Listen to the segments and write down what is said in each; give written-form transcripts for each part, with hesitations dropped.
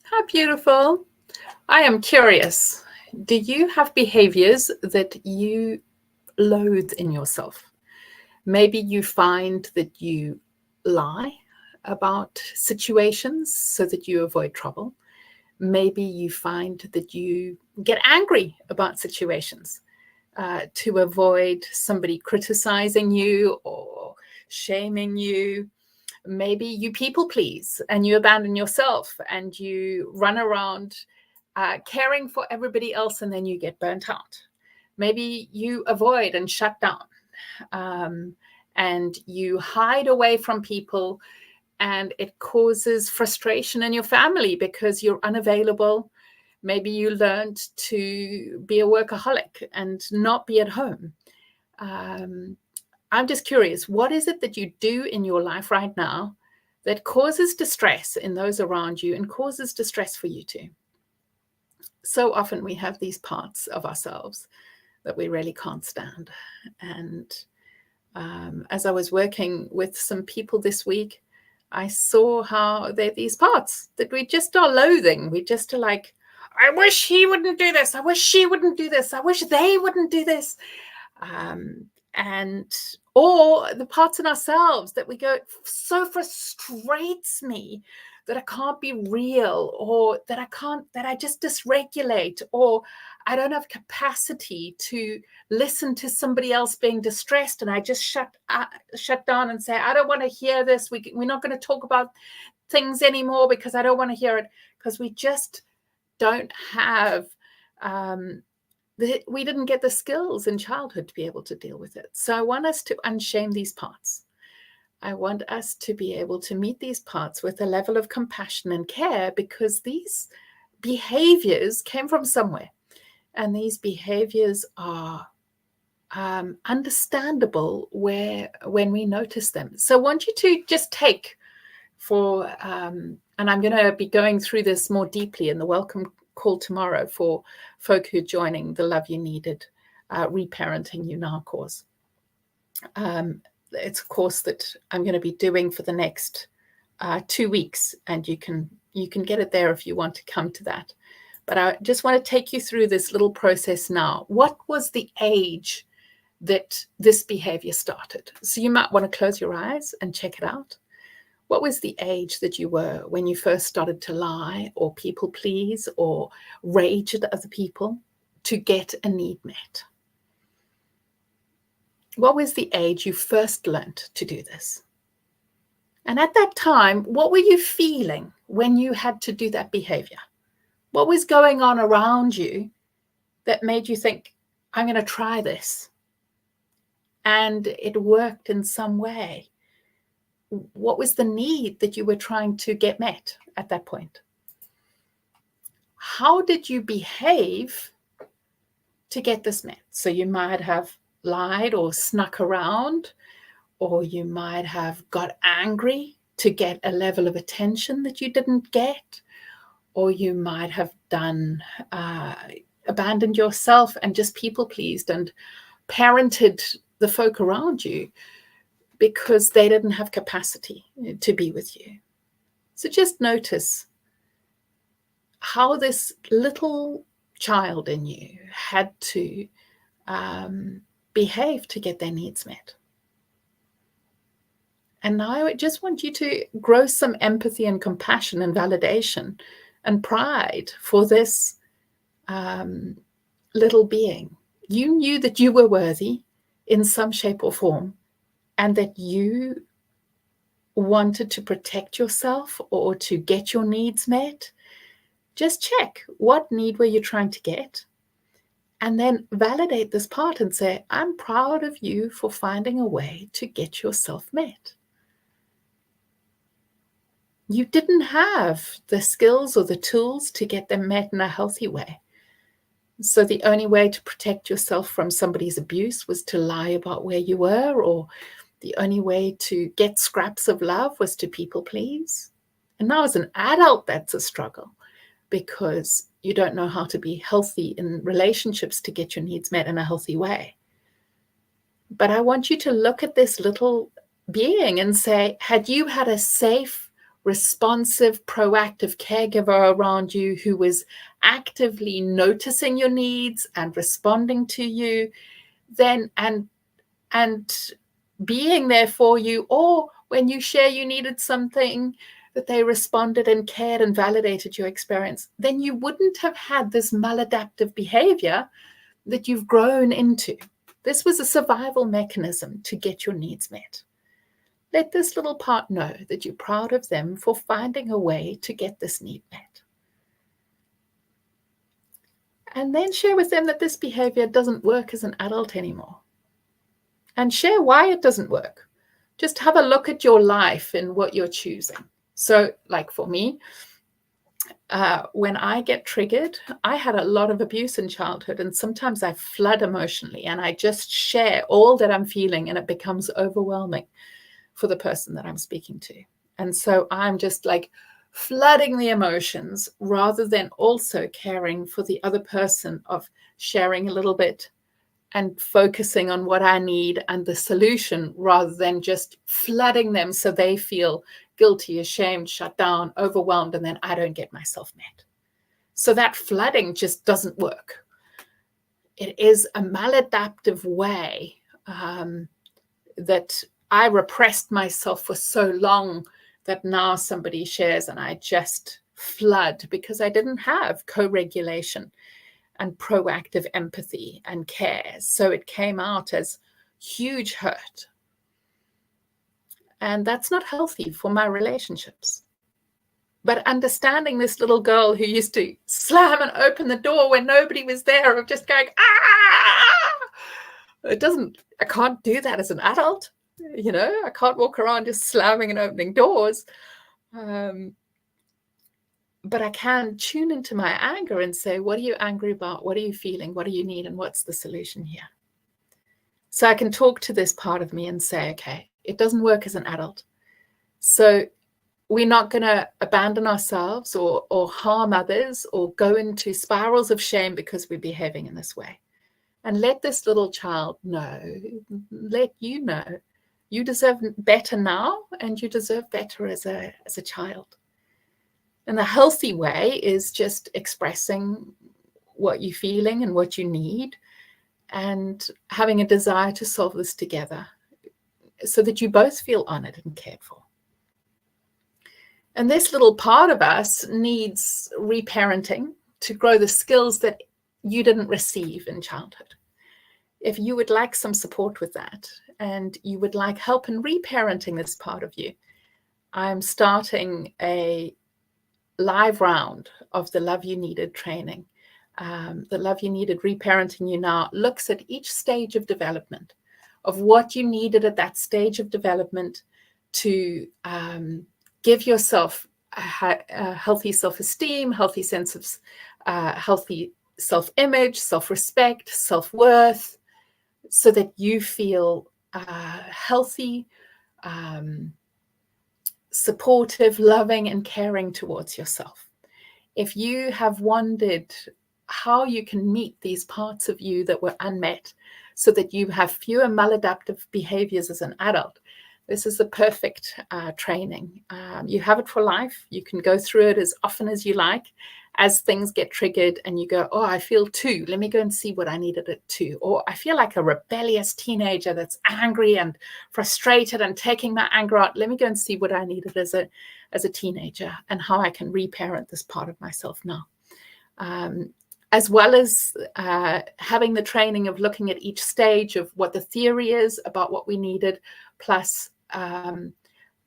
How beautiful. I am curious. Do you have behaviors that you loathe in yourself? Maybe you find that you lie about situations so that you avoid trouble. Maybe you find that you get angry about situations to avoid somebody criticizing you or shaming you. Maybe you people please and you abandon yourself and you run around caring for everybody else and then you get burnt out. Maybe you avoid and shut down, and you hide away from people, and it causes frustration in your family because you're unavailable. Maybe you learned to be a workaholic and not be at home. I'm just curious, what is it that you do in your life right now that causes distress in those around you and causes distress for you too? So often we have these parts of ourselves that we really can't stand. And as I was working with some people this week, I saw how they're these parts that we just are loathing. We just are like, I wish he wouldn't do this. I wish she wouldn't do this. I wish they wouldn't do this. Or the parts in ourselves that we go, so frustrates me that I can't be real, or that I just dysregulate, or I don't have capacity to listen to somebody else being distressed, and I just shut down and say, I don't want to hear this. We're not going to talk about things anymore because I don't want to hear it, because we just don't have we didn't get the skills in childhood to be able to deal with it. So I want us to unshame these parts. I want us to be able to meet these parts with a level of compassion and care, because these behaviors came from somewhere. And these behaviors are understandable when we notice them. So I want you to just take and I'm going to be going through this more deeply in the welcome call tomorrow for folk who are joining the Love You Needed Reparenting You Now course. It's a course that I'm going to be doing for the next 2 weeks, and you can get it there if you want to come to that. But I just want to take you through this little process now. What was the age that this behavior started? So you might want to close your eyes and check it out. What was the age that you were when you first started to lie or people please or rage at other people to get a need met? What was the age you first learned to do this? And at that time, what were you feeling when you had to do that behavior? What was going on around you that made you think, I'm going to try this? And it worked in some way. What was the need that you were trying to get met at that point? How did you behave to get this met? So you might have lied or snuck around, or you might have got angry to get a level of attention that you didn't get, or you might have abandoned yourself and just people pleased and parented the folk around you because they didn't have capacity to be with you. So just notice how this little child in you had to behave to get their needs met. And now I just want you to grow some empathy and compassion and validation and pride for this little being. You knew that you were worthy in some shape or form, and that you wanted to protect yourself or to get your needs met. Just check, what need were you trying to get? And then validate this part and say, I'm proud of you for finding a way to get yourself met. You didn't have the skills or the tools to get them met in a healthy way. So the only way to protect yourself from somebody's abuse was to lie about where you were, or the only way to get scraps of love was to people please. And now as an adult, that's a struggle, because you don't know how to be healthy in relationships to get your needs met in a healthy way. But I want you to look at this little being and say, had you had a safe responsive, proactive caregiver around you who was actively noticing your needs and responding to you, then and being there for you, or when you share you needed something, that they responded and cared and validated your experience, then you wouldn't have had this maladaptive behavior that you've grown into. This was a survival mechanism to get your needs met. Let this little part know that you're proud of them for finding a way to get this need met. And then share with them that this behavior doesn't work as an adult anymore. And share why it doesn't work. Just have a look at your life and what you're choosing. So, like for me, when I get triggered, I had a lot of abuse in childhood, and sometimes I flood emotionally and I just share all that I'm feeling, and it becomes overwhelming for the person that I'm speaking to. And so I'm just like flooding the emotions rather than also caring for the other person, of sharing a little bit and focusing on what I need and the solution, rather than just flooding them so they feel guilty, ashamed, shut down, overwhelmed, and then I don't get myself met. So that flooding just doesn't work. It is a maladaptive way that I repressed myself for so long that now somebody shares and I just flood, because I didn't have co-regulation and proactive empathy and care. So it came out as huge hurt. And that's not healthy for my relationships. But understanding this little girl who used to slam and open the door when nobody was there, of just going, ah! I can't do that as an adult. You know, I can't walk around just slamming and opening doors. But I can tune into my anger and say, what are you angry about? What are you feeling? What do you need? And what's the solution here? So I can talk to this part of me and say, okay, it doesn't work as an adult. So we're not going to abandon ourselves or harm others or go into spirals of shame because we're behaving in this way. And let this little child know, let you know, you deserve better now, and you deserve better as a child. And the healthy way is just expressing what you're feeling and what you need, and having a desire to solve this together so that you both feel honored and cared for. And this little part of us needs reparenting to grow the skills that you didn't receive in childhood. If you would like some support with that, and you would like help in reparenting this part of you, I'm starting a live round of the Love You Needed training. The Love You Needed Reparenting You Now looks at each stage of development, of what you needed at that stage of development to give yourself a healthy self-esteem, healthy sense of healthy self-image, self-respect, self-worth, so that you feel healthy, supportive, loving, and caring towards yourself. If you have wondered how you can meet these parts of you that were unmet so that you have fewer maladaptive behaviors as an adult, this is the perfect training. You have it for life. You can go through it as often as you like. As things get triggered and you go, oh, I feel 2. Let me go and see what I needed at 2. Or I feel like a rebellious teenager that's angry and frustrated and taking my anger out. Let me go and see what I needed as a teenager and how I can reparent this part of myself now. As well as having the training of looking at each stage of what the theory is about what we needed, plus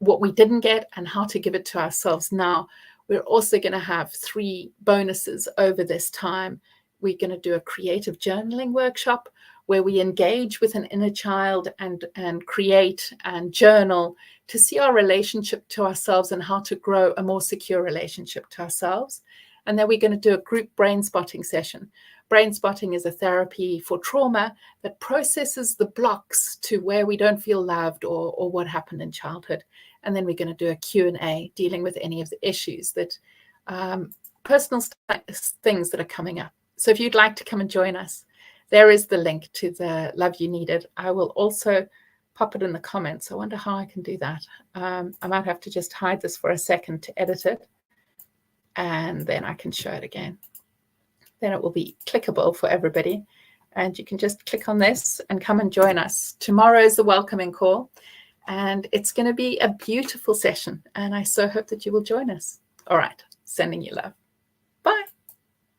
what we didn't get and how to give it to ourselves now. We're also going to have 3 bonuses over this time. We're going to do a creative journaling workshop where we engage with an inner child and create and journal to see our relationship to ourselves and how to grow a more secure relationship to ourselves. And then we're going to do a group brain spotting session. Brain spotting is a therapy for trauma that processes the blocks to where we don't feel loved or what happened in childhood. And then we're going to do a Q&A dealing with any of the issues that personal things that are coming up. So if you'd like to come and join us, there is the link to the Love You Needed. I will also pop it in the comments. I wonder how I can do that. I might have to just hide this for a second to edit it, and then I can show it again. Then it will be clickable for everybody, and you can just click on this and come and join us. Tomorrow is the welcoming call, and it's going to be a beautiful session, and I so hope that you will join us. All right, sending you love. Bye.